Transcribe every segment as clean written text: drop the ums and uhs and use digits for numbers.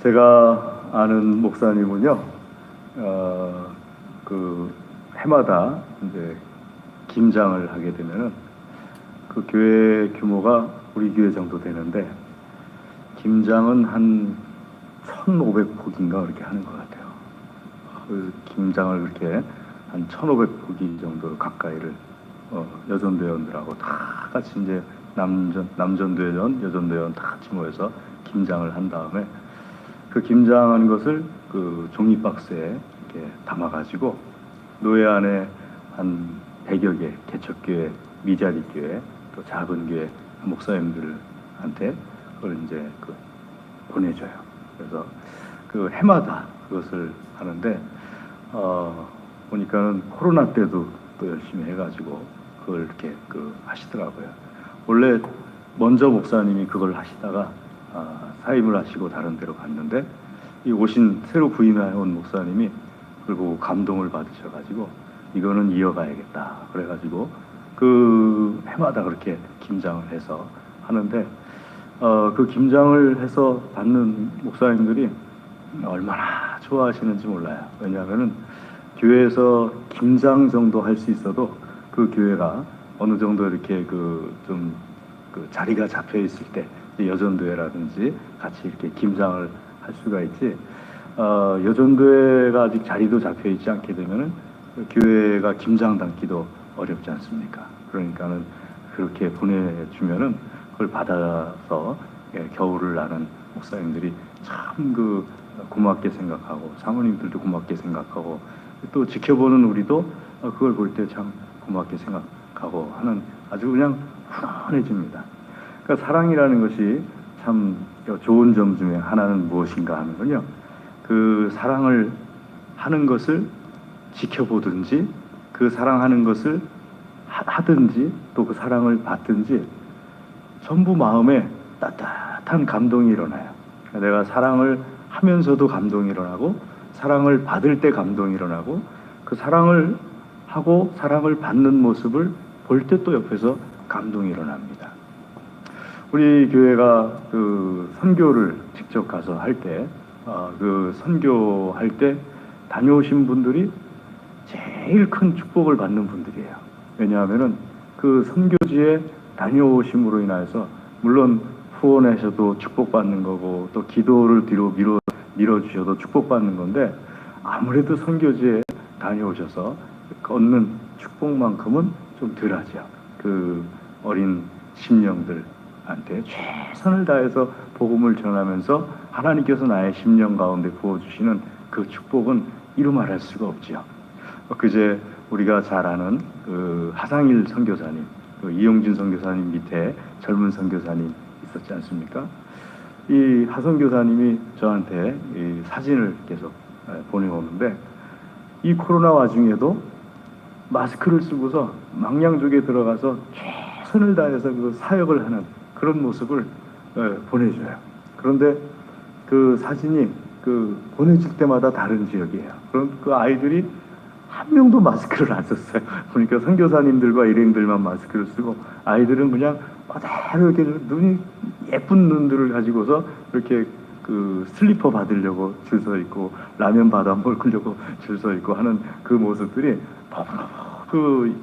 제가 아는 목사님은요, 그 해마다 이제 김장을 하게 되면은 그 교회 규모가 우리 교회 정도 되는데 김장은 한 1,500포기인가 그렇게 하는 것 같아요. 그 김장을 그렇게 한 1,500포기 정도 가까이를 여전도원들하고 다 같이 이제 남전도회원, 여전도회원 다 같이 모여서 김장을 한 다음에 그 김장한 것을 그 종이 박스에 이렇게 담아가지고 노예 안에 한 100여 개 개척교회, 미자리 교회, 또 작은 교회 목사님들한테 그걸 이제 보내줘요. 그래서 그 해마다 그것을 하는데 보니까는 코로나 때도 또 열심히 해가지고 그걸 이렇게 하시더라고요. 원래 먼저 목사님이 그걸 하시다가 사임을 하시고 다른 데로 갔는데 이 새로 부임해온 목사님이 그걸 보고 감동을 받으셔가지고 이거는 이어가야겠다 그래가지고 그 해마다 그렇게 김장을 해서 하는데 그 김장을 해서 받는 목사님들이 얼마나 좋아하시는지 몰라요. 왜냐하면은 교회에서 김장 정도 할 수 있어도 그 교회가 어느 정도 이렇게 좀 자리가 잡혀 있을 때 여전도회라든지 같이 이렇게 김장을 할 수가 있지. 여전도회가 아직 자리도 잡혀 있지 않게 되면은 교회가 김장 담기도 어렵지 않습니까? 그러니까는 그렇게 보내주면은 그걸 받아서 겨울을 나는 목사님들이 참 고맙게 생각하고 사모님들도 고맙게 생각하고 또 지켜보는 우리도 그걸 볼 때 참 고맙게 생각하고 하는 아주 그냥 훈훈해집니다. 그러니까 사랑이라는 것이 참 좋은 점 중에 하나는 무엇인가 하면요, 그 사랑을 하는 것을 지켜보든지 그 사랑하는 것을 하든지 또 그 사랑을 받든지 전부 마음에 따뜻한 감동이 일어나요. 내가 사랑을 하면서도 감동이 일어나고 사랑을 받을 때 감동이 일어나고 그 사랑을 하고 사랑을 받는 모습을 볼 때 또 옆에서 감동이 일어납니다. 우리 교회가 선교를 직접 가서 할 때 선교할 때 다녀오신 분들이 제일 큰 축복을 받는 분들이에요. 왜냐하면은 그 선교지에 다녀오심으로 인해서 물론 후원하셔도 축복받는 거고 또 기도를 뒤로 밀어주셔도 축복받는 건데 아무래도 선교지에 다녀오셔서 얻는 축복만큼은 좀 덜하죠. 그 어린 심령들한테 최선을 다해서 복음을 전하면서 하나님께서 나의 심령 가운데 부어주시는 그 축복은 이루 말할 수가 없지요. 그제 우리가 잘 아는 하상일 선교사님, 이용진 선교사님 밑에 젊은 선교사님 있었지 않습니까? 이 하선교사님이 저한테 이 사진을 계속 보내오는데 이 코로나 와중에도 마스크를 쓰고서 망량족에 들어가서 최선을 다해서 그 사역을 하는 그런 모습을 보내줘요. 그런데 그 사진이 보내질 때마다 다른 지역이에요. 그럼 그 아이들이 한 명도 마스크를 안 썼어요. 그러니까 선교사님들과 일행들만 마스크를 쓰고 아이들은 그냥 그대로 이렇게 눈이 예쁜 눈들을 가지고서 이렇게 슬리퍼 받으려고 줄 서 있고 라면 받아 먹으려고 줄 서 있고 하는 그 모습들이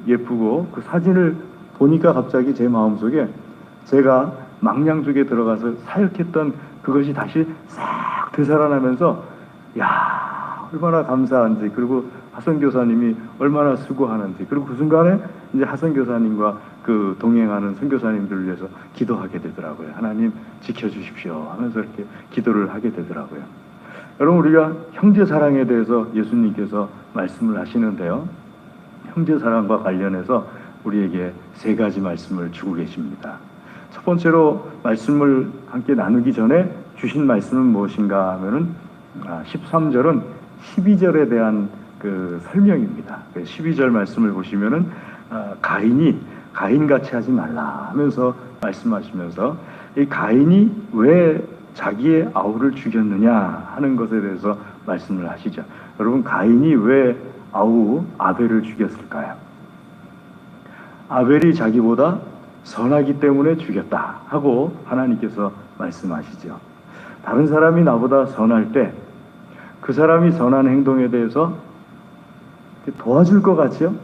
예쁘고 그 사진을 보니까 갑자기 제 마음속에 제가 망량족에 들어가서 사역했던 그것이 다시 싹 되살아나면서 야 얼마나 감사한지 그리고 하선교사님이 얼마나 수고하는지 그리고 그 순간에 이제 하선교사님과 동행하는 선교사님들을 위해서 기도하게 되더라고요. 하나님 지켜주십시오 하면서 이렇게 기도를 하게 되더라고요. 여러분 우리가 형제사랑에 대해서 예수님께서 말씀을 하시는데요. 형제사랑과 관련해서 우리에게 3가지 말씀을 주고 계십니다. 첫 번째로 말씀을 함께 나누기 전에 주신 말씀은 무엇인가 하면은 13절은 12절에 대한 설명입니다. 12절 말씀을 보시면은 가인이 가인같이 하지 말라 하면서 말씀하시면서 이 가인이 왜 자기의 아우를 죽였느냐 하는 것에 대해서 말씀을 하시죠. 여러분 가인이 왜 아벨을 죽였을까요? 아벨이 자기보다 선하기 때문에 죽였다 하고 하나님께서 말씀하시죠. 다른 사람이 나보다 선할 때 그 사람이 선한 행동에 대해서 도와줄 것 같지요?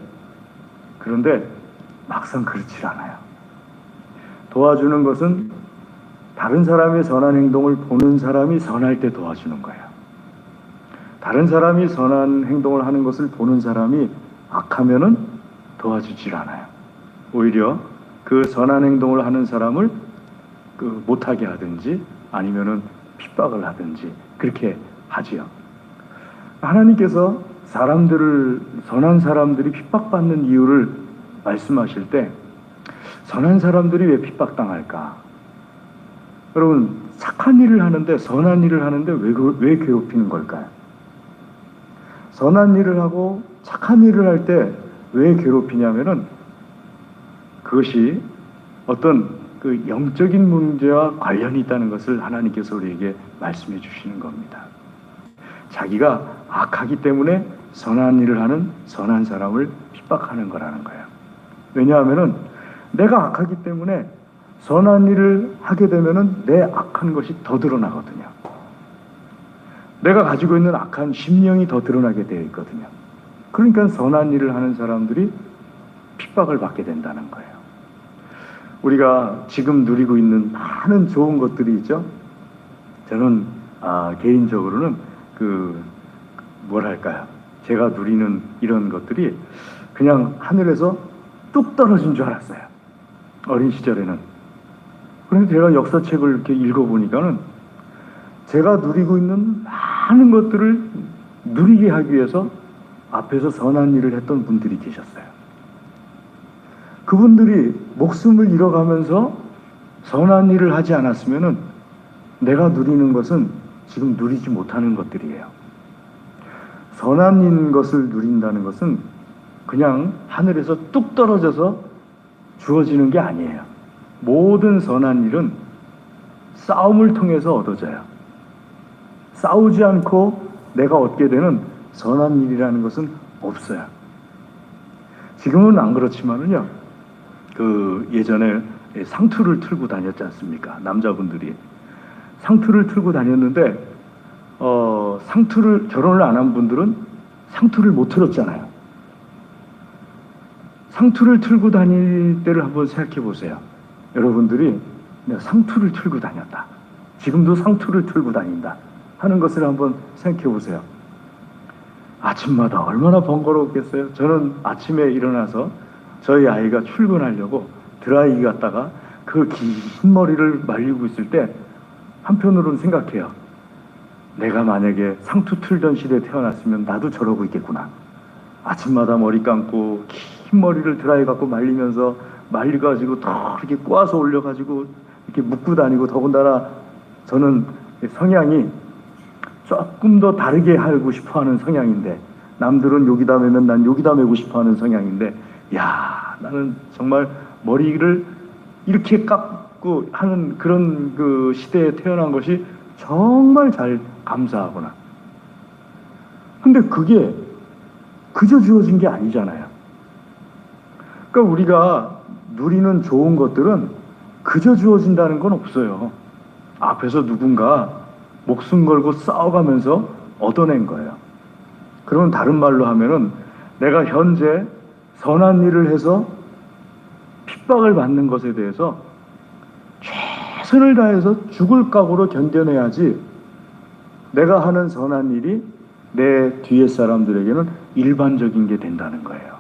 그런데 막상 그렇지 않아요. 도와주는 것은 다른 사람의 선한 행동을 보는 사람이 선할 때 도와주는 거예요. 다른 사람이 선한 행동을 하는 것을 보는 사람이 악하면은 도와주질 않아요. 오히려 그 선한 행동을 하는 사람을 못하게 하든지 아니면은 핍박을 하든지 그렇게 하지요. 하나님께서 선한 사람들이 핍박받는 이유를 말씀하실 때 선한 사람들이 왜 핍박당할까? 여러분, 착한 일을 하는데, 선한 일을 하는데 왜 괴롭히는 걸까요? 선한 일을 하고 착한 일을 할 때 왜 괴롭히냐면은 그것이 어떤 그 영적인 문제와 관련이 있다는 것을 하나님께서 우리에게 말씀해 주시는 겁니다. 자기가 악하기 때문에 선한 일을 하는 선한 사람을 핍박하는 거라는 거예요. 왜냐하면은 내가 악하기 때문에 선한 일을 하게 되면은 내 악한 것이 더 드러나거든요. 내가 가지고 있는 악한 심령이 더 드러나게 되어 있거든요. 그러니까 선한 일을 하는 사람들이 핍박을 받게 된다는 거예요. 우리가 지금 누리고 있는 많은 좋은 것들이 있죠. 저는 개인적으로는 뭐랄까요, 제가 누리는 이런 것들이 그냥 하늘에서 뚝 떨어진 줄 알았어요. 어린 시절에는. 그런데 제가 역사책을 이렇게 읽어보니까는 제가 누리고 있는 많은 것들을 누리게 하기 위해서 앞에서 선한 일을 했던 분들이 계셨어요. 그분들이 목숨을 잃어가면서 선한 일을 하지 않았으면은 내가 누리는 것은 지금 누리지 못하는 것들이에요. 선한 것을 누린다는 것은 그냥 하늘에서 뚝 떨어져서 주어지는 게 아니에요. 모든 선한 일은 싸움을 통해서 얻어져요. 싸우지 않고 내가 얻게 되는 선한 일이라는 것은 없어요. 지금은 안 그렇지만은요, 예전에 상투를 틀고 다녔지 않습니까? 남자분들이. 상투를 틀고 다녔는데, 결혼을 안 한 분들은 상투를 못 틀었잖아요. 상투를 틀고 다닐 때를 한번 생각해 보세요. 여러분들이 내가 상투를 틀고 다녔다. 지금도 상투를 틀고 다닌다. 하는 것을 한번 생각해 보세요. 아침마다 얼마나 번거롭겠어요? 저는 아침에 일어나서 저희 아이가 출근하려고 드라이기 갔다가 그 긴 머리를 말리고 있을 때 한편으로는 생각해요. 내가 만약에 상투 틀던 시대에 태어났으면 나도 저러고 있겠구나. 아침마다 머리 감고 긴 머리를 드라이 갖고 말려가지고 더 이렇게 꼬아서 올려가지고 이렇게 묶고 다니고, 더군다나 저는 성향이 조금 더 다르게 하고 싶어 하는 성향인데, 남들은 여기다 매면 난 여기다 매고 싶어 하는 성향인데, 나는 정말 머리를 이렇게 깎고 하는 그런 그 시대에 태어난 것이 정말 잘 감사하구나. 근데 그게 그저 주어진 게 아니잖아요. 그러니까 우리가 누리는 좋은 것들은 그저 주어진다는 건 없어요. 앞에서 누군가 목숨 걸고 싸워가면서 얻어낸 거예요. 그러면 다른 말로 하면은 내가 현재 선한 일을 해서 핍박을 받는 것에 대해서 최선을 다해서 죽을 각오로 견뎌내야지 내가 하는 선한 일이 내 뒤에 사람들에게는 일반적인 게 된다는 거예요.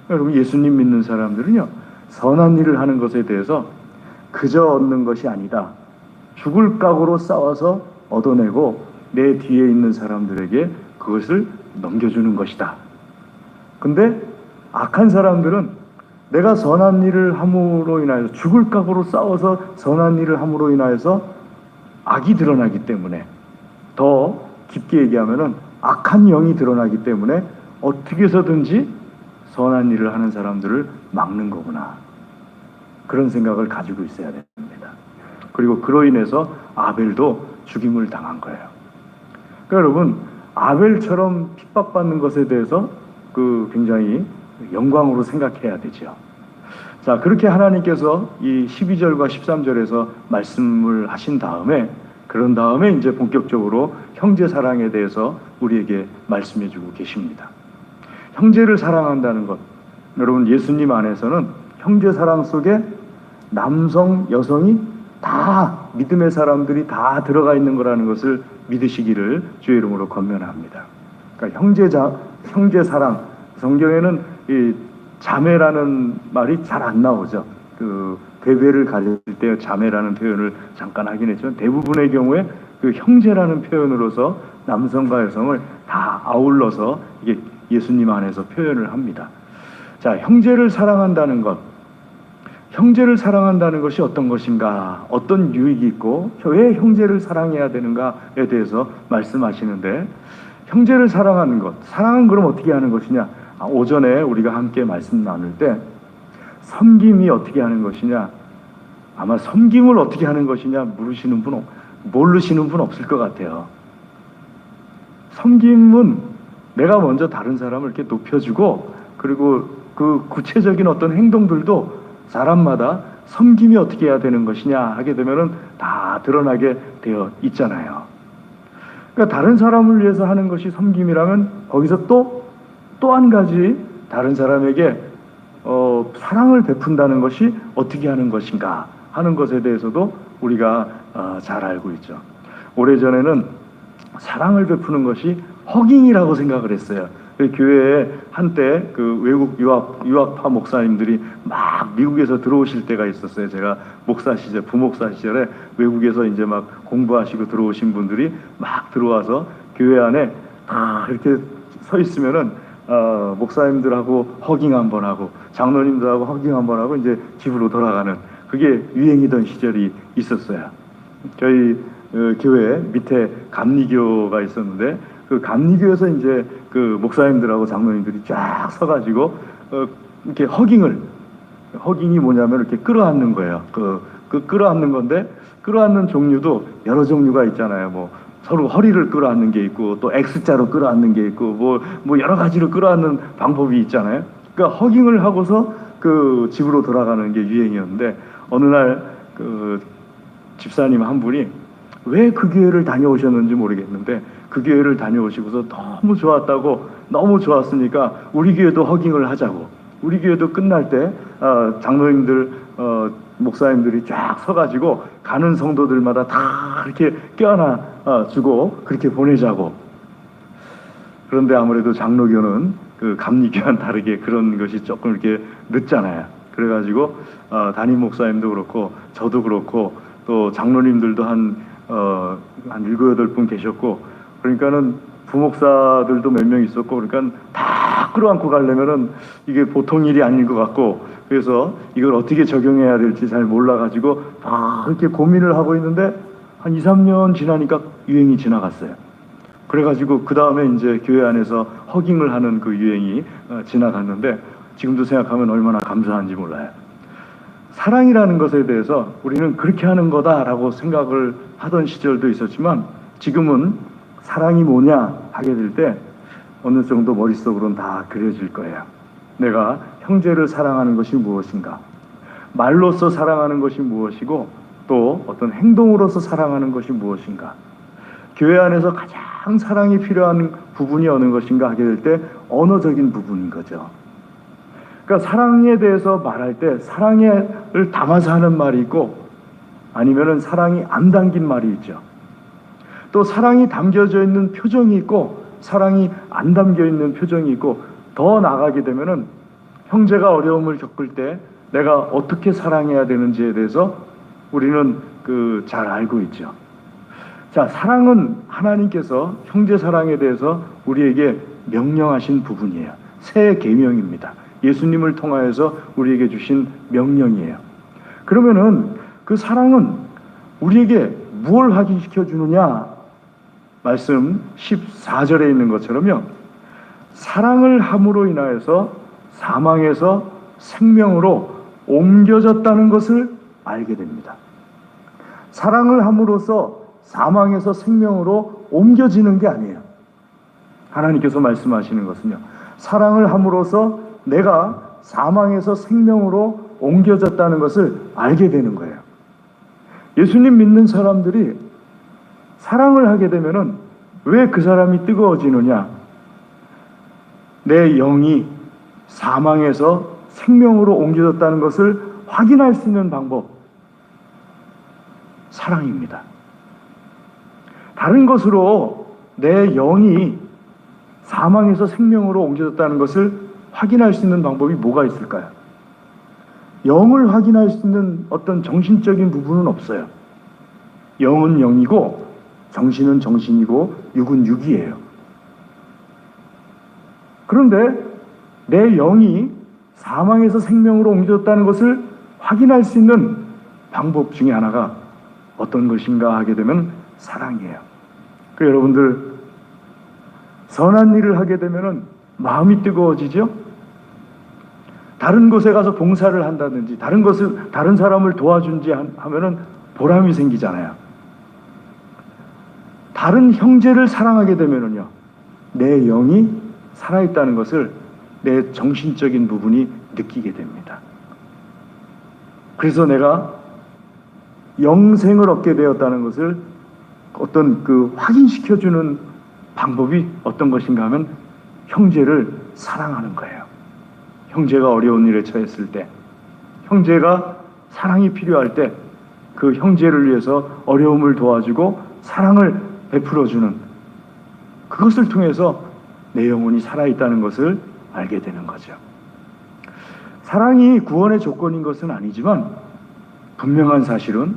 여러분, 예수님 믿는 사람들은요, 선한 일을 하는 것에 대해서 그저 얻는 것이 아니다. 죽을 각오로 싸워서 얻어내고 내 뒤에 있는 사람들에게 그것을 넘겨주는 것이다. 근데 악한 사람들은 내가 선한 일을 함으로 인하여서 죽을 각오로 싸워서 선한 일을 함으로 인하여서 악이 드러나기 때문에, 더 깊게 얘기하면은 악한 영이 드러나기 때문에 어떻게 해서든지 선한 일을 하는 사람들을 막는 거구나. 그런 생각을 가지고 있어야 됩니다. 그리고 그로 인해서 아벨도 죽임을 당한 거예요. 그러니까 여러분, 아벨처럼 핍박받는 것에 대해서 굉장히 영광으로 생각해야 되죠. 자, 그렇게 하나님께서 이 12절과 13절에서 말씀을 하신 다음에 그런 다음에 이제 본격적으로 형제 사랑에 대해서 우리에게 말씀해 주고 계십니다. 형제를 사랑한다는 것, 여러분 예수님 안에서는 형제 사랑 속에 남성, 여성이 다 믿음의 사람들이 다 들어가 있는 거라는 것을 믿으시기를 주의 이름으로 권면합니다. 그러니까 형제 사랑, 성경에는 이 자매라는 말이 잘 안 나오죠. 그 대배를 가릴 때 자매라는 표현을 잠깐 하긴 했지만 대부분의 경우에 그 형제라는 표현으로서 남성과 여성을 다 아울러서 이게 예수님 안에서 표현을 합니다. 자, 형제를 사랑한다는 것, 형제를 사랑한다는 것이 어떤 것인가, 어떤 유익이 있고 왜 형제를 사랑해야 되는가에 대해서 말씀하시는데, 형제를 사랑하는 것, 사랑은 그럼 어떻게 하는 것이냐? 오전에 우리가 함께 말씀 나눌 때 섬김이 어떻게 하는 것이냐, 아마 섬김을 어떻게 하는 것이냐 모르시는 분 없을 것 같아요. 섬김은 내가 먼저 다른 사람을 이렇게 높여주고, 그리고 그 구체적인 어떤 행동들도 사람마다 섬김이 어떻게 해야 되는 것이냐 하게 되면은 다 드러나게 되어 있잖아요. 그러니까 다른 사람을 위해서 하는 것이 섬김이라면 거기서 또 한 가지 다른 사람에게 사랑을 베푼다는 것이 어떻게 하는 것인가 하는 것에 대해서도 우리가 잘 알고 있죠. 오래전에는 사랑을 베푸는 것이 허깅이라고 생각을 했어요. 교회에 한때 그 외국 유학파 목사님들이 막 미국에서 들어오실 때가 있었어요. 제가 부목사 시절에 외국에서 이제 막 공부하시고 들어오신 분들이 막 들어와서 교회 안에 다 이렇게 서 있으면은 목사님들하고 허깅 한번 하고 장로님들하고 허깅 한번 하고 이제 집으로 돌아가는, 그게 유행이던 시절이 있었어요. 저희 교회 밑에 감리교가 있었는데 그 감리교에서 이제 그 목사님들하고 장로님들이 쫙 서가지고 이렇게 허깅이 뭐냐면 이렇게 끌어안는 거예요. 그 끌어안는 건데, 끌어안는 종류도 여러 종류가 있잖아요. 뭐 서로 허리를 끌어안는 게 있고 또 X자로 끌어안는 게 있고 뭐 여러 가지로 끌어안는 방법이 있잖아요. 그러니까 허깅을 하고서 그 집으로 돌아가는 게 유행이었는데, 어느 날 그 집사님 한 분이 왜 그 교회를 다녀오셨는지 모르겠는데 그 교회를 다녀오시고서 너무 좋았다고, 너무 좋았으니까 우리 교회도 허깅을 하자고, 우리 교회도 끝날 때 장로님들 목사님들이 쫙 서가지고 가는 성도들마다 다 이렇게 껴안아 주고 그렇게 보내자고. 그런데 아무래도 장로교는 그 감리교와는 다르게 그런 것이 조금 이렇게 늦잖아요. 그래가지고 담임 목사님도 그렇고 저도 그렇고 또 장로님들도 한 7, 8분 계셨고, 그러니까는 부목사들도 몇 명 있었고, 그러니까 다 끌어안고 가려면은 이게 보통 일이 아닌 것 같고, 그래서 이걸 어떻게 적용해야 될지 잘 몰라가지고 다 그렇게 고민을 하고 있는데 한 2, 3년 지나니까 유행이 지나갔어요. 그래가지고 그 다음에 이제 교회 안에서 허깅을 하는 그 유행이 지나갔는데, 지금도 생각하면 얼마나 감사한지 몰라요. 사랑이라는 것에 대해서 우리는 그렇게 하는 거다라고 생각을 하던 시절도 있었지만, 지금은 사랑이 뭐냐 하게 될 때 어느 정도 머릿속으로는 다 그려질 거예요. 내가 형제를 사랑하는 것이 무엇인가, 말로써 사랑하는 것이 무엇이고 또 어떤 행동으로서 사랑하는 것이 무엇인가, 교회 안에서 가장 사랑이 필요한 부분이 어느 것인가 하게 될 때 언어적인 부분인 거죠. 그러니까 사랑에 대해서 말할 때 사랑을 담아서 하는 말이 있고, 아니면은 사랑이 안 담긴 말이 있죠. 또 사랑이 담겨져 있는 표정이 있고 사랑이 안 담겨 있는 표정이 있고, 더 나아가게 되면은 형제가 어려움을 겪을 때 내가 어떻게 사랑해야 되는지에 대해서 우리는 잘 알고 있죠. 자, 사랑은 하나님께서 형제 사랑에 대해서 우리에게 명령하신 부분이에요. 새 계명입니다. 예수님을 통하여서 우리에게 주신 명령이에요. 그러면은 그 사랑은 우리에게 무엇을 확인시켜 주느냐? 말씀 14절에 있는 것처럼요, 사랑을 함으로 인하여서 사망에서 생명으로 옮겨졌다는 것을 알게 됩니다. 사랑을 함으로써 사망에서 생명으로 옮겨지는 게 아니에요. 하나님께서 말씀하시는 것은요, 사랑을 함으로써 내가 사망에서 생명으로 옮겨졌다는 것을 알게 되는 거예요. 예수님 믿는 사람들이 사랑을 하게 되면은 왜 그 사람이 뜨거워지느냐? 내 영이 사망에서 생명으로 옮겨졌다는 것을 확인할 수 있는 방법, 사랑입니다. 다른 것으로 내 영이 사망에서 생명으로 옮겨졌다는 것을 확인할 수 있는 방법이 뭐가 있을까요? 영을 확인할 수 있는 어떤 정신적인 부분은 없어요. 영은 영이고 정신은 정신이고 육은 육이에요. 그런데 내 영이 사망에서 생명으로 옮겨졌다는 것을 확인할 수 있는 방법 중에 하나가 어떤 것인가 하게 되면 사랑이에요. 그 여러분들 선한 일을 하게 되면은 마음이 뜨거워지죠? 다른 곳에 가서 봉사를 한다든지 다른 사람을 도와준지 하면은 보람이 생기잖아요. 다른 형제를 사랑하게 되면은요, 내 영이 살아있다는 것을 내 정신적인 부분이 느끼게 됩니다. 그래서 내가 영생을 얻게 되었다는 것을 어떤 확인시켜주는 방법이 어떤 것인가 하면 형제를 사랑하는 거예요. 형제가 어려운 일에 처했을 때, 형제가 사랑이 필요할 때 그 형제를 위해서 어려움을 도와주고 사랑을 베풀어주는, 그것을 통해서 내 영혼이 살아있다는 것을 알게 되는 거죠. 사랑이 구원의 조건인 것은 아니지만 분명한 사실은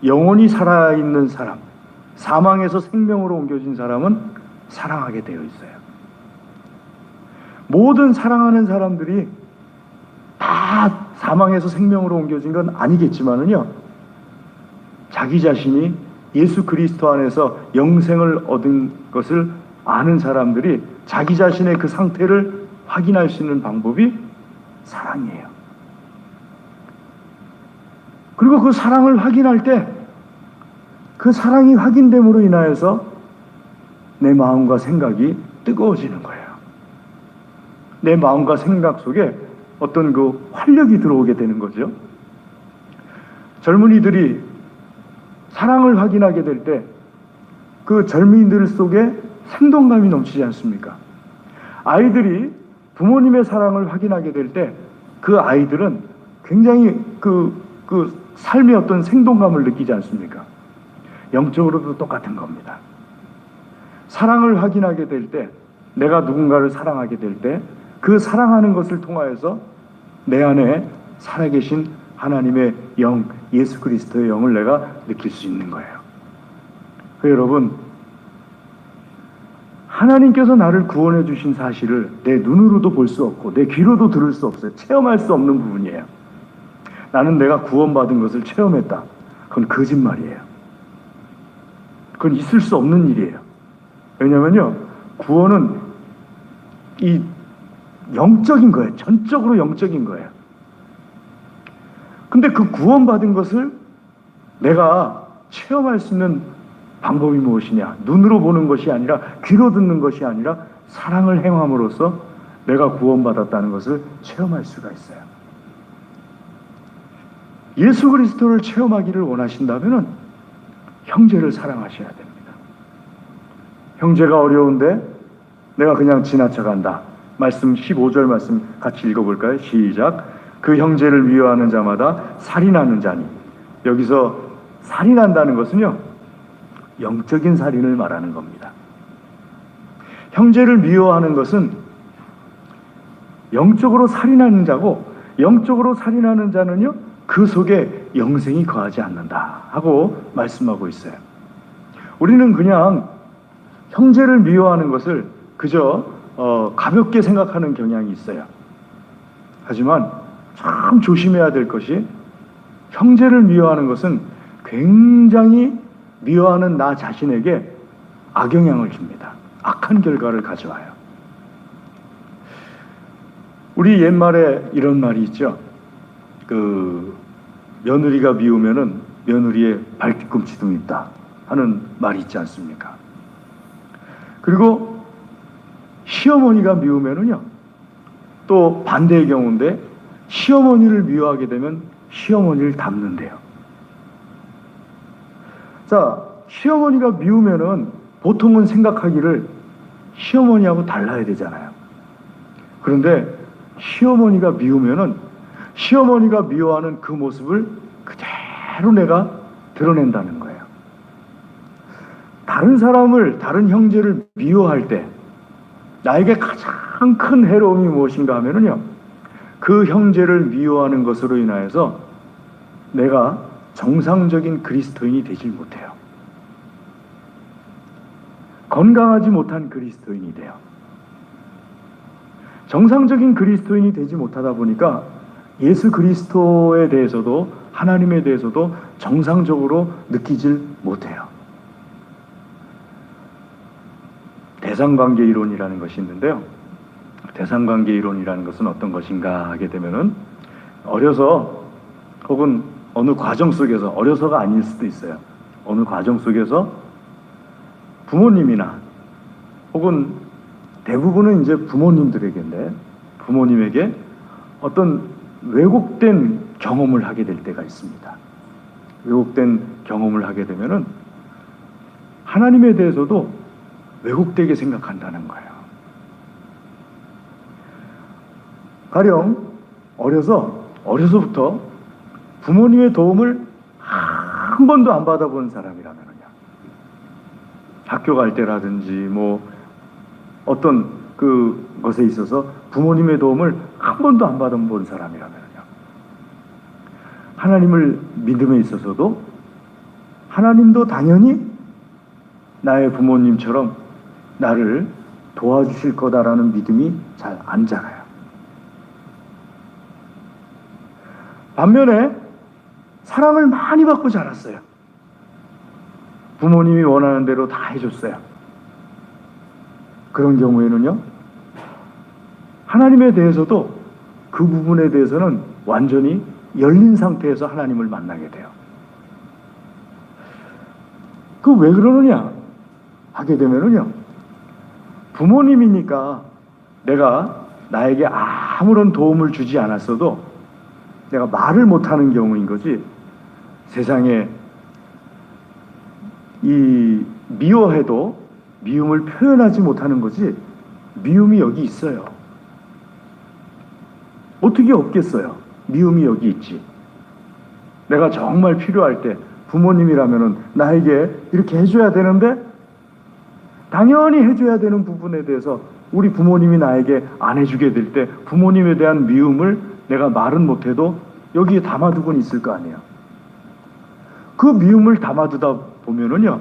영혼이 살아있는 사람, 사망에서 생명으로 옮겨진 사람은 사랑하게 되어 있어요. 모든 사랑하는 사람들이 다 사망에서 생명으로 옮겨진 건 아니겠지만은요, 자기 자신이 예수 그리스도 안에서 영생을 얻은 것을 아는 사람들이 자기 자신의 그 상태를 확인할 수 있는 방법이 사랑이에요. 그리고 그 사랑을 확인할 때 그 사랑이 확인됨으로 인하여서 내 마음과 생각이 뜨거워지는 거예요. 내 마음과 생각 속에 어떤 그 활력이 들어오게 되는 거죠. 젊은이들이 사랑을 확인하게 될 때 그 젊은이들 속에 생동감이 넘치지 않습니까? 아이들이 부모님의 사랑을 확인하게 될 때 그 아이들은 굉장히 그 삶의 어떤 생동감을 느끼지 않습니까? 영적으로도 똑같은 겁니다. 사랑을 확인하게 될 때, 내가 누군가를 사랑하게 될 때 그 사랑하는 것을 통하여서 내 안에 살아계신 하나님의 영, 예수 그리스도의 영을 내가 느낄 수 있는 거예요. 여러분, 하나님께서 나를 구원해 주신 사실을 내 눈으로도 볼 수 없고 내 귀로도 들을 수 없어요. 체험할 수 없는 부분이에요. 나는 내가 구원받은 것을 체험했다. 그건 거짓말이에요. 그건 있을 수 없는 일이에요. 왜냐면요, 구원은 이 영적인 거예요. 전적으로 영적인 거예요. 근데 그 구원받은 것을 내가 체험할 수 있는 방법이 무엇이냐? 눈으로 보는 것이 아니라, 귀로 듣는 것이 아니라 사랑을 행함으로써 내가 구원받았다는 것을 체험할 수가 있어요. 예수 그리스도를 체험하기를 원하신다면 형제를 사랑하셔야 됩니다. 형제가 어려운데 내가 그냥 지나쳐간다. 말씀 15절 말씀 같이 읽어볼까요? 시작. 그 형제를 미워하는 자마다 살인하는 자니. 여기서 살인한다는 것은요, 영적인 살인을 말하는 겁니다. 형제를 미워하는 것은 영적으로 살인하는 자고, 영적으로 살인하는 자는요, 그 속에 영생이 거하지 않는다 하고 말씀하고 있어요. 우리는 그냥 형제를 미워하는 것을 그저 가볍게 생각하는 경향이 있어요. 하지만 참 조심해야 될 것이, 형제를 미워하는 것은 굉장히 미워하는 나 자신에게 악영향을 줍니다. 악한 결과를 가져와요. 우리 옛말에 이런 말이 있죠. 며느리가 미우면은 며느리의 발뒤꿈치도 밉다 하는 말이 있지 않습니까? 그리고 시어머니가 미우면은요, 또 반대의 경우인데, 시어머니를 미워하게 되면 시어머니를 닮는데요. 자, 시어머니가 미우면은 보통은 생각하기를 시어머니하고 달라야 되잖아요. 그런데 시어머니가 미우면은 시어머니가 미워하는 그 모습을 그대로 내가 드러낸다는 거예요. 다른 사람을, 다른 형제를 미워할 때 나에게 가장 큰 해로움이 무엇인가 하면은요, 그 형제를 미워하는 것으로 인하여서 내가 정상적인 그리스도인이 되질 못해요. 건강하지 못한 그리스도인이 돼요. 정상적인 그리스도인이 되지 못하다 보니까 예수 그리스도에 대해서도 하나님에 대해서도 정상적으로 느끼질 못해요. 대상관계 이론이라는 것이 있는데요. 대상관계 이론이라는 것은 어떤 것인가 하게 되면은 어려서 혹은 어느 과정 속에서, 어려서가 아닐 수도 있어요. 어느 과정 속에서 부모님이나 혹은 대부분은 이제 부모님들에게인데 부모님에게 어떤 왜곡된 경험을 하게 될 때가 있습니다. 왜곡된 경험을 하게 되면은 하나님에 대해서도 왜곡되게 생각한다는 거예요. 가령 어려서부터 부모님의 도움을 한 번도 안 받아본 사람이라면요, 학교 갈 때라든지 뭐 어떤 그 것에 있어서 부모님의 도움을 한 번도 안 받아본 사람이라면요, 하나님을 믿음에 있어서도 하나님도 당연히 나의 부모님처럼 나를 도와주실 거다라는 믿음이 잘 안 자라요. 반면에 사랑을 많이 받고 자랐어요. 부모님이 원하는 대로 다 해줬어요. 그런 경우에는요, 하나님에 대해서도 그 부분에 대해서는 완전히 열린 상태에서 하나님을 만나게 돼요. 그 왜 그러느냐 하게 되면은요, 부모님이니까 내가 나에게 아무런 도움을 주지 않았어도 내가 말을 못하는 경우인 거지, 세상에 이 미워해도 미움을 표현하지 못하는 거지, 미움이 여기 있어요. 어떻게 없겠어요? 미움이 여기 있지. 내가 정말 필요할 때 부모님이라면은 나에게 이렇게 해줘야 되는데 당연히 해줘야 되는 부분에 대해서 우리 부모님이 나에게 안 해주게 될 때 부모님에 대한 미움을 내가 말은 못해도 여기에 담아두고는 있을 거 아니에요. 그 미움을 담아두다 보면은요,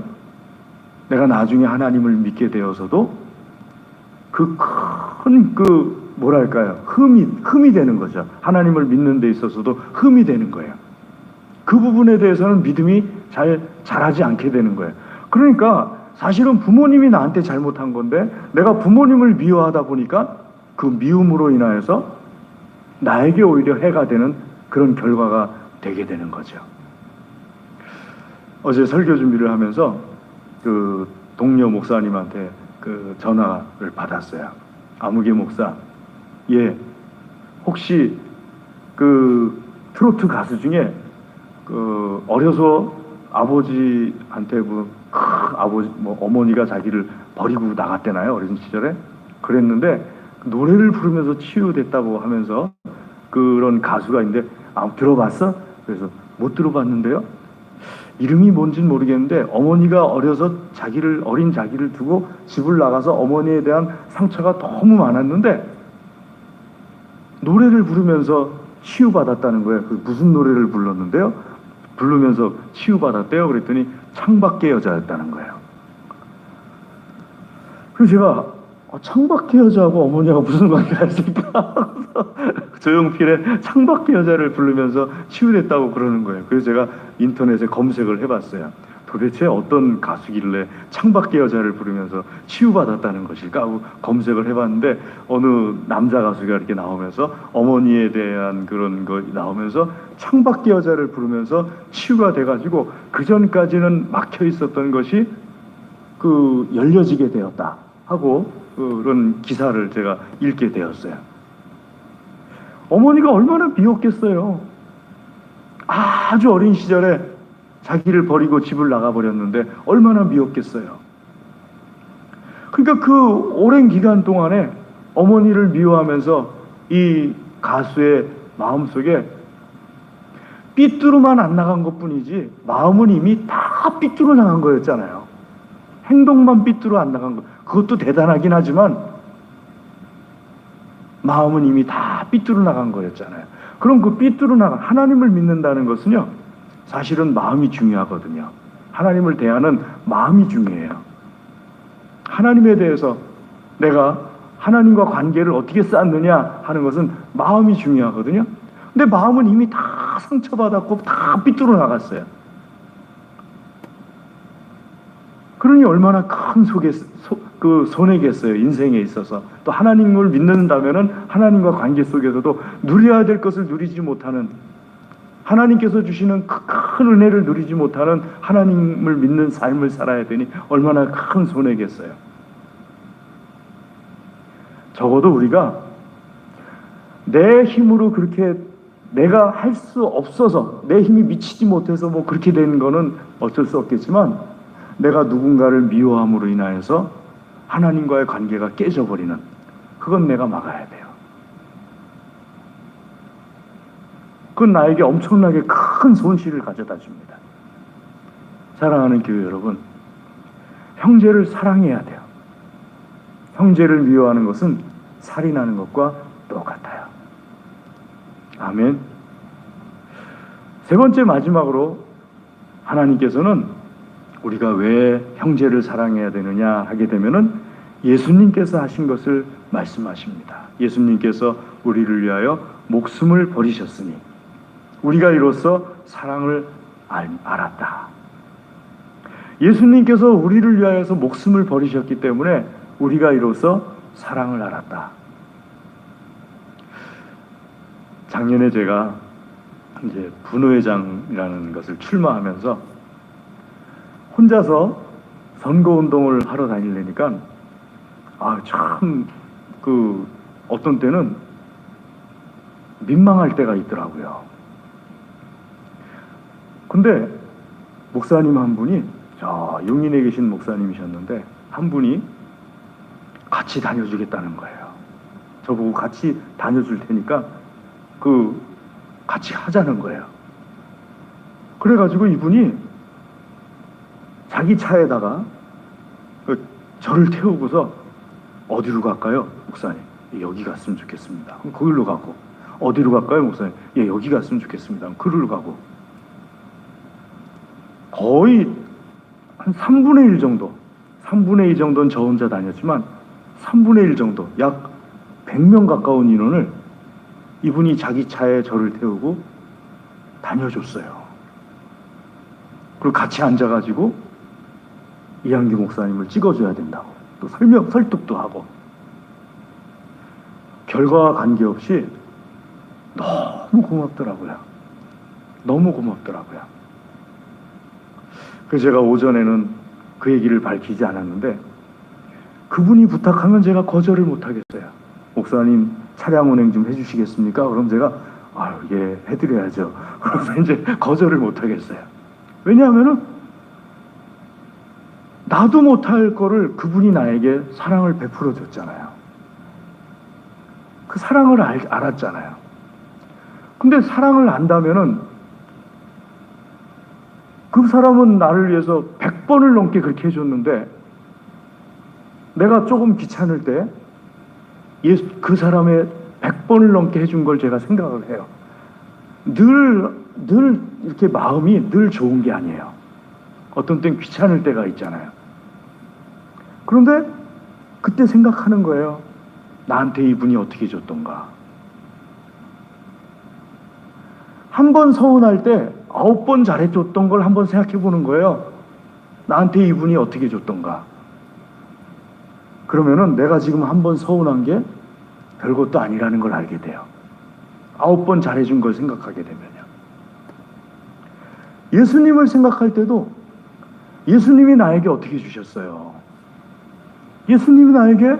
내가 나중에 하나님을 믿게 되어서도 그 큰 뭐랄까요, 흠이 되는 거죠. 하나님을 믿는 데 있어서도 흠이 되는 거예요. 그 부분에 대해서는 믿음이 잘 자라지 않게 되는 거예요. 그러니까 사실은 부모님이 나한테 잘못한 건데 내가 부모님을 미워하다 보니까 그 미움으로 인하여서 나에게 오히려 해가 되는 그런 결과가 되게 되는 거죠. 어제 설교 준비를 하면서 그 동료 목사님한테 그 전화를 받았어요. 아무개 목사, 예, 혹시 그 트로트 가수 중에 그 어려서 아버지한테 아버지 어머니가 자기를 버리고 나갔대나요, 어린 시절에? 그랬는데 노래를 부르면서 치유됐다고 하면서 그런 가수가 있는데 들어봤어? 그래서 못 들어봤는데요. 이름이 뭔지는 모르겠는데 어머니가 어려서 어린 자기를 두고 집을 나가서 어머니에 대한 상처가 너무 많았는데 노래를 부르면서 치유받았다는 거예요. 그 무슨 노래를 불렀는데요? 부르면서 치유받았대요. 그랬더니 창밖의 여자였다는 거예요. 그래서 제가 창밖의 여자하고 어머니하고 무슨 관계가 있을까? 조용필의 창밖의 여자를 부르면서 치유됐다고 그러는 거예요. 그래서 제가 인터넷에 검색을 해봤어요. 도대체 어떤 가수길래 창밖의 여자를 부르면서 치유받았다는 것일까 하고 검색을 해봤는데 어느 남자 가수가 이렇게 나오면서 어머니에 대한 그런 거 나오면서 창밖의 여자를 부르면서 치유가 돼가지고 그 전까지는 막혀 있었던 것이 그 열려지게 되었다 하고 그런 기사를 제가 읽게 되었어요. 어머니가 얼마나 미웠겠어요. 아주 어린 시절에 자기를 버리고 집을 나가버렸는데 얼마나 미웠겠어요. 그러니까 그 오랜 기간 동안에 어머니를 미워하면서 이 가수의 마음속에 삐뚤어만 안 나간 것뿐이지 마음은 이미 다 삐뚤어 나간 거였잖아요. 행동만 삐뚤어 안 나간 거. 그것도 대단하긴 하지만 마음은 이미 다 삐뚤어 나간 거였잖아요. 그럼 그 삐뚤어 나간 하나님을 믿는다는 것은요, 사실은 마음이 중요하거든요. 하나님을 대하는 마음이 중요해요. 하나님에 대해서 내가 하나님과 관계를 어떻게 쌓느냐 하는 것은 마음이 중요하거든요. 근데 마음은 이미 다 상처받았고 다 삐뚤어 나갔어요. 그러니 얼마나 큰 손해겠어요. 인생에 있어서. 또 하나님을 믿는다면은 하나님과 관계 속에서도 누려야 될 것을 누리지 못하는, 하나님께서 주시는 큰 은혜를 누리지 못하는 하나님을 믿는 삶을 살아야 되니 얼마나 큰 손해겠어요. 적어도 우리가 내 힘으로 그렇게 내가 할 수 없어서 내 힘이 미치지 못해서 뭐 그렇게 된 거는 어쩔 수 없겠지만, 내가 누군가를 미워함으로 인하여서 하나님과의 관계가 깨져버리는, 그건 내가 막아야 돼요. 그건 나에게 엄청나게 큰 손실을 가져다 줍니다. 사랑하는 교회 여러분, 형제를 사랑해야 돼요. 형제를 미워하는 것은 살인하는 것과 똑같아요. 아멘. 세 번째, 마지막으로 하나님께서는 우리가 왜 형제를 사랑해야 되느냐 하게 되면은 예수님께서 하신 것을 말씀하십니다. 예수님께서 우리를 위하여 목숨을 버리셨으니 우리가 이로써 사랑을 알았다. 예수님께서 우리를 위하여서 목숨을 버리셨기 때문에 우리가 이로써 사랑을 알았다. 작년에 제가 이제 분회장이라는 것을 출마하면서 혼자서 선거운동을 하러 다니려니까 참 어떤 때는 민망할 때가 있더라고요. 근데 목사님 한 분이, 저 용인에 계신 목사님이셨는데 한 분이 같이 다녀주겠다는 거예요. 저보고 같이 다녀줄 테니까 같이 하자는 거예요. 그래가지고 이분이 자기 차에다가 저를 태우고서 어디로 갈까요? 목사님, 여기 갔으면 좋겠습니다. 그럼 거기로 가고. 어디로 갈까요? 목사님, 여기 갔으면 좋겠습니다. 그럼 그리로 가고. 거의 한 3분의 1 정도, 3분의 2 정도는 저 혼자 다녔지만 3분의 1 정도, 약 100명 가까운 인원을 이분이 자기 차에 저를 태우고 다녀줬어요. 그리고 같이 앉아가지고 이한규 목사님을 찍어줘야 된다고 또 설득도 하고, 결과와 관계없이 너무 고맙더라고요. 너무 고맙더라고요. 그래서 제가 오전에는 그 얘기를 밝히지 않았는데, 그분이 부탁하면 제가 거절을 못하겠어요. 목사님 차량 운행 좀 해주시겠습니까? 그럼 제가 예, 해드려야죠. 그래서 이제 거절을 못하겠어요. 왜냐하면은 나도 못할 거를 그분이 나에게 사랑을 베풀어 줬잖아요. 그 사랑을 알았잖아요. 근데 사랑을 안다면은 그 사람은 나를 위해서 100번을 넘게 그렇게 해줬는데, 내가 조금 귀찮을 때 그 사람의 100번을 넘게 해준 걸 제가 생각을 해요. 늘 이렇게 마음이 늘 좋은 게 아니에요. 어떤 땐 귀찮을 때가 있잖아요. 그런데 그때 생각하는 거예요. 나한테 이분이 어떻게 줬던가. 한 번 서운할 때 9번 잘해줬던 걸 한번 생각해 보는 거예요. 나한테 이분이 어떻게 줬던가. 그러면은 내가 지금 한 번 서운한 게 별것도 아니라는 걸 알게 돼요. 9번 잘해준 걸 생각하게 되면요. 예수님을 생각할 때도 예수님이 나에게 어떻게 주셨어요? 예수님이 나에게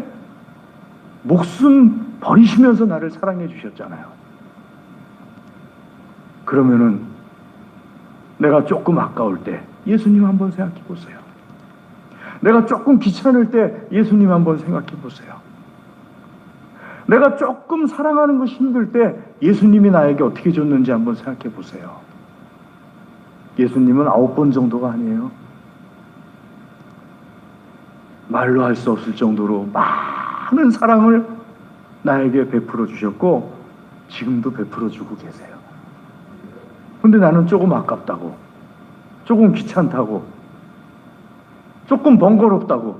목숨 버리시면서 나를 사랑해 주셨잖아요. 그러면은 내가 조금 아까울 때 예수님 한번 생각해 보세요. 내가 조금 귀찮을 때 예수님 한번 생각해 보세요. 내가 조금 사랑하는 것이 힘들 때 예수님이 나에게 어떻게 줬는지 한번 생각해 보세요. 예수님은 9번 정도가 아니에요. 말로 할 수 없을 정도로 많은 사랑을 나에게 베풀어 주셨고 지금도 베풀어 주고 계세요. 근데 나는 조금 아깝다고, 조금 귀찮다고, 조금 번거롭다고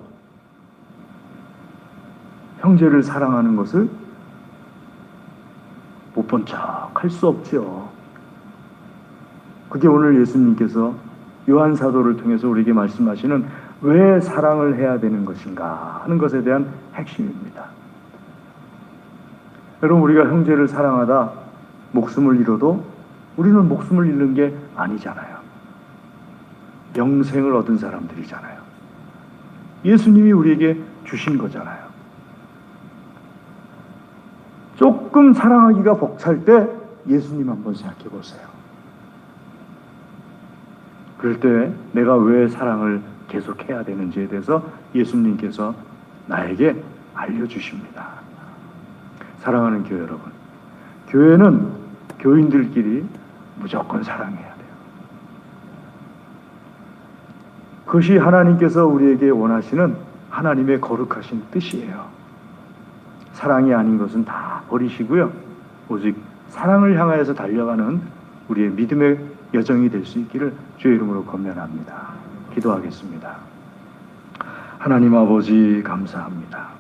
형제를 사랑하는 것을 못 본 척 할 수 없죠. 그게 오늘 예수님께서 요한 사도를 통해서 우리에게 말씀하시는 왜 사랑을 해야 되는 것인가 하는 것에 대한 핵심입니다. 여러분, 우리가 형제를 사랑하다 목숨을 잃어도 우리는 목숨을 잃는 게 아니잖아요. 영생을 얻은 사람들이잖아요. 예수님이 우리에게 주신 거잖아요. 조금 사랑하기가 벅찰 때 예수님 한번 생각해 보세요. 그럴 때 내가 왜 사랑을 계속해야 되는지에 대해서 예수님께서 나에게 알려주십니다. 사랑하는 교회 여러분, 교회는 교인들끼리 무조건 사랑해야 돼요. 그것이 하나님께서 우리에게 원하시는 하나님의 거룩하신 뜻이에요. 사랑이 아닌 것은 다 버리시고요. 오직 사랑을 향하여서 달려가는 우리의 믿음의 여정이 될 수 있기를 주의 이름으로 권면합니다. 기도하겠습니다. 하나님 아버지 감사합니다.